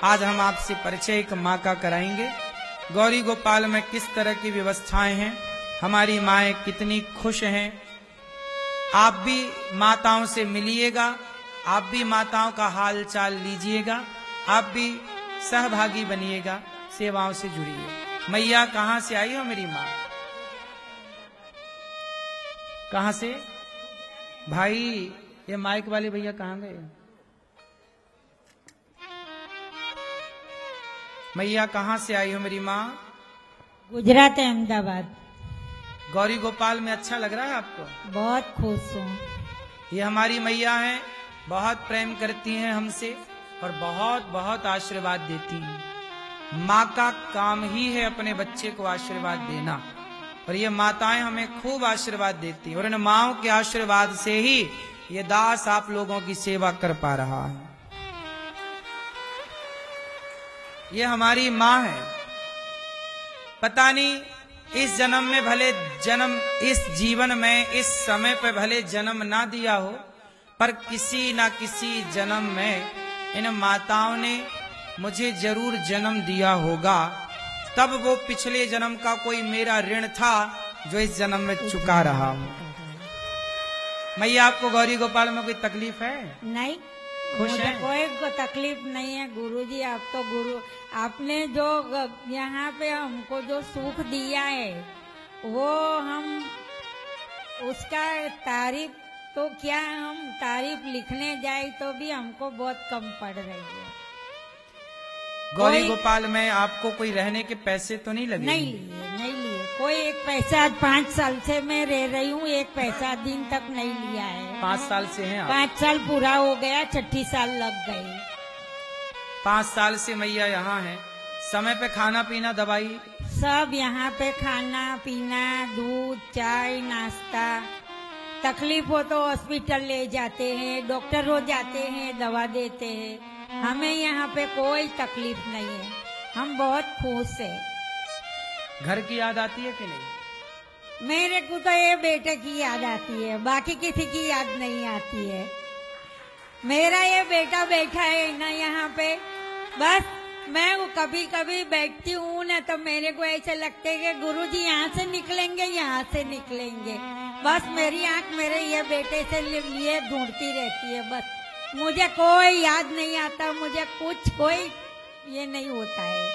आज हम आपसे परिचय एक माँ का कराएंगे। गौरी गोपाल में किस तरह की व्यवस्थाएं हैं, हमारी माएँ कितनी खुश हैं। आप भी माताओं से मिलिएगा, आप भी माताओं का हाल चाल लीजिएगा, आप भी सहभागी बनिएगा, सेवाओं से जुड़िए। मैया कहाँ से आई हो मेरी माँ? कहाँ से? भाई ये माइक वाले भैया कहाँ गए? मैया कहाँ से आई हो मेरी माँ? गुजरात अहमदाबाद। गौरी गोपाल में अच्छा लग रहा है आपको? बहुत खुश हूँ। ये हमारी मैया हैं, बहुत प्रेम करती हैं हमसे और बहुत बहुत आशीर्वाद देती हैं। माँ का काम ही है अपने बच्चे को आशीर्वाद देना, और ये माताएं हमें खूब आशीर्वाद देती हैं, और इन माँओं के आशीर्वाद से ही ये दास आप लोगों की सेवा कर पा रहा है। ये हमारी माँ है। पता नहीं इस जन्म में भले जन्म, इस जीवन में इस समय पे भले जन्म ना दिया हो, पर किसी ना किसी जन्म में इन माताओं ने मुझे जरूर जन्म दिया होगा। तब वो पिछले जन्म का कोई मेरा ऋण था जो इस जन्म में चुका रहा हूं। मैया आपको गौरी गोपाल में कोई तकलीफ है? नहीं, खुश मुझे हैं? कोई तकलीफ नहीं है गुरुजी। आप तो गुरु, आपने जो यहाँ पे हमको जो सुख दिया है वो हम उसका तारीफ तो क्या, हम तारीफ लिखने जाए तो भी हमको बहुत कम पड़ रही है। गौरी कोई- गोपाल में आपको कोई रहने के पैसे तो नहीं लगे? नहीं लिए कोई एक पैसा। आज 5 साल से मैं रह रही हूँ, एक पैसा दिन तक नहीं लिया है। 5 साल से हैं आप? 5 साल पूरा हो गया, 6 साल लग गए। 5 साल से मैया यहाँ है। समय पे खाना पीना दवाई सब यहाँ पे खाना पीना, दूध चाय नाश्ता। तकलीफ हो तो हॉस्पिटल ले जाते हैं, डॉक्टर हो जाते हैं, दवा देते हैं। हमें यहाँ पे कोई तकलीफ नहीं है, हम बहुत खुश हैं। घर की याद आती है कि नहीं? मेरे को तो ये बेटे की याद आती है, बाकी किसी की याद नहीं आती है। मेरा ये बेटा बैठा है ना यहाँ पे, बस मैं वो कभी कभी बैठती हूँ ना तो मेरे को ऐसे लगता है कि गुरुजी यहाँ से निकलेंगे, यहाँ से निकलेंगे। बस मेरी आंख मेरे ये बेटे से लिए ढूंढती रहती है। बस मुझे कोई याद नहीं आता, मुझे कुछ कोई ये नहीं होता है।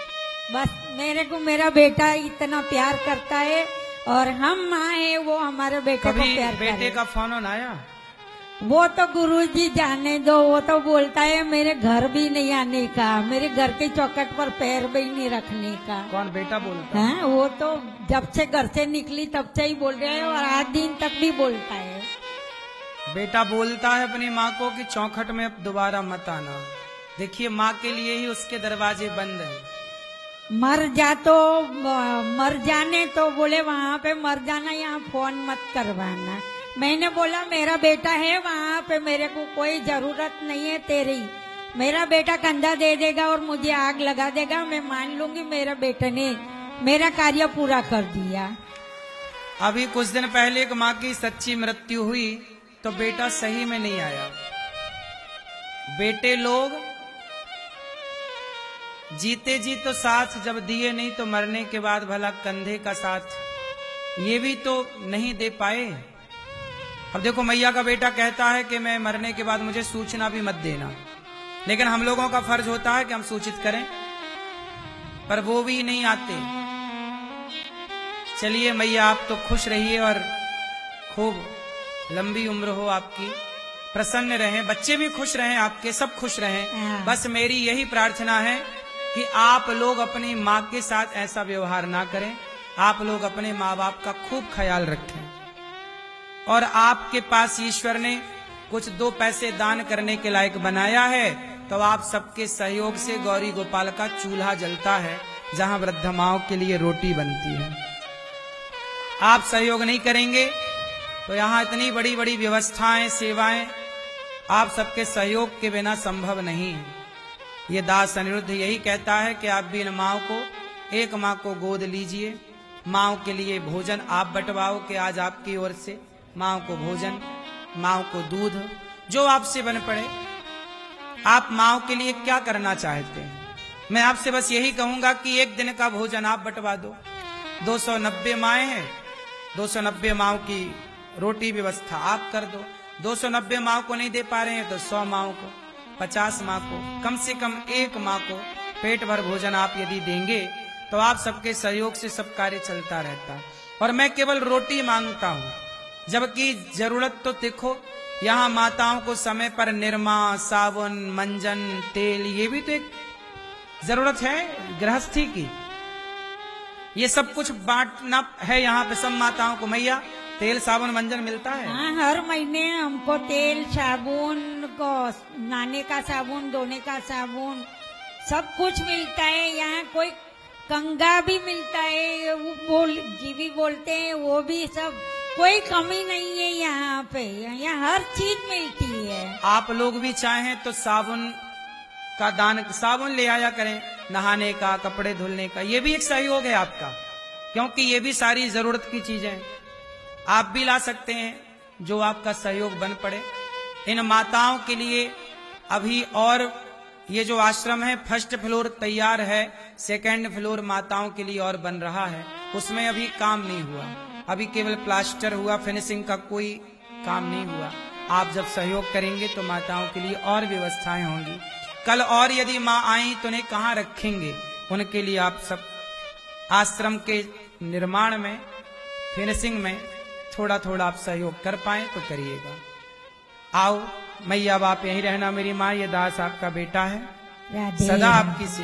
बस मेरे को मेरा बेटा इतना प्यार करता है, और हम माँ है वो हमारे बेटे को कभी प्यार बेटे करे। का फोन ऑन आया? वो तो गुरुजी जाने दो, वो तो बोलता है मेरे घर भी नहीं आने का, मेरे घर के चौखट पर पैर भी नहीं रखने का। कौन बेटा बोलता है? हाँ, वो तो जब से घर से निकली तब से ही बोल रहे हैं, और आज दिन तक भी बोलता है। बेटा बोलता है अपनी माँ को कि चौखट में अब दोबारा मत आना। देखिए माँ के लिए ही उसके दरवाजे बंद हैं। मर जाने तो बोले वहाँ पे मर जाना, यहाँ फोन मत करवाना। मैंने बोला मेरा बेटा है वहाँ पे, मेरे को कोई जरूरत नहीं है तेरी। मेरा बेटा कंधा दे देगा और मुझे आग लगा देगा, मैं मान लूंगी मेरे बेटे ने मेरा कार्य पूरा कर दिया। अभी कुछ दिन पहले एक माँ की सच्ची मृत्यु हुई तो बेटा सही में नहीं आया। बेटे लोग जीते जी तो साथ जब दिए नहीं तो मरने के बाद भला कंधे का साथ ये भी तो नहीं दे पाए। अब देखो मैया का बेटा कहता है कि मैं मरने के बाद मुझे सूचना भी मत देना, लेकिन हम लोगों का फर्ज होता है कि हम सूचित करें, पर वो भी नहीं आते। चलिए मैया आप तो खुश रहिए और खूब लंबी उम्र हो आपकी, प्रसन्न रहें, बच्चे भी खुश रहें, आपके सब खुश रहें। बस मेरी यही प्रार्थना है कि आप लोग अपनी माँ के साथ ऐसा व्यवहार ना करें, आप लोग अपने माँ बाप का खूब ख्याल रखें। और आपके पास ईश्वर ने कुछ 2 पैसे दान करने के लायक बनाया है, तो आप सबके सहयोग से गौरी गोपाल का चूल्हा जलता है जहां वृद्ध माओं के लिए रोटी बनती है। आप सहयोग नहीं करेंगे तो यहाँ इतनी बड़ी बड़ी व्यवस्थाएं सेवाएं आप सबके सहयोग के बिना संभव नहीं है। ये दास अनिरुद्ध यही कहता है कि आप भी इन माओं को, एक माँ को गोद लीजिए, माओं के लिए भोजन आप बंटवाओ कि आज आपकी ओर से माओं को भोजन, माओं को दूध, जो आपसे बन पड़े। आप माओं के लिए क्या करना चाहते हैं? मैं आपसे बस यही कहूंगा कि एक दिन का भोजन आप बंटवा दो। 290 माएँ हैं, 290 माओं की रोटी व्यवस्था आप कर दो। 290 माओं को नहीं दे पा रहे हैं तो 100 माओं को, 50 माँ को, कम से कम एक माँ को पेट भर भोजन आप यदि देंगे तो आप सबके सहयोग से सब कार्य चलता रहता है। और मैं केवल रोटी मांगता हूँ, जबकि जरूरत तो देखो यहाँ माताओं को समय पर निरमा, साबुन, मंजन, तेल, ये भी तो एक जरूरत है गृहस्थी की। ये सब कुछ बांटना है यहाँ पे सब माताओं को। मैया तेल, साबुन, मंजन मिलता है? हाँ, हर महीने हमको तेल, साबुन को, नहाने का साबुन, धोने का साबुन, सब कुछ मिलता है। यहाँ कोई कंगा भी मिलता है, वो जीवी बोलते हैं, वो भी सब, कोई कमी नहीं है यहाँ पे। यहाँ हर चीज मिलती है। आप लोग भी चाहें तो साबुन का दान, साबुन ले आया करें, नहाने का, कपड़े धुलने का, ये भी एक सहयोग है आपका, क्योंकि ये भी सारी जरूरत की चीजें आप भी ला सकते हैं, जो आपका सहयोग बन पड़े। इन माताओं के लिए अभी और ये जो आश्रम है फर्स्ट फ्लोर तैयार है, सेकंड फ्लोर माताओं के लिए और बन रहा है, उसमें अभी काम नहीं हुआ, अभी केवल प्लास्टर हुआ, फिनिशिंग का कोई काम नहीं हुआ। आप जब सहयोग करेंगे तो माताओं के लिए और व्यवस्थाएं होंगी। कल और यदि माँ आई तो उन्हें कहाँ रखेंगे, उनके लिए आप सब आश्रम के निर्माण में, फिनिशिंग में थोड़ा थोड़ा आप सहयोग कर पाए तो करिएगा। आओ मैया, अब आप यहीं रहना मेरी माँ, ये दास आपका बेटा है, राधे सदा आपकी सेवा।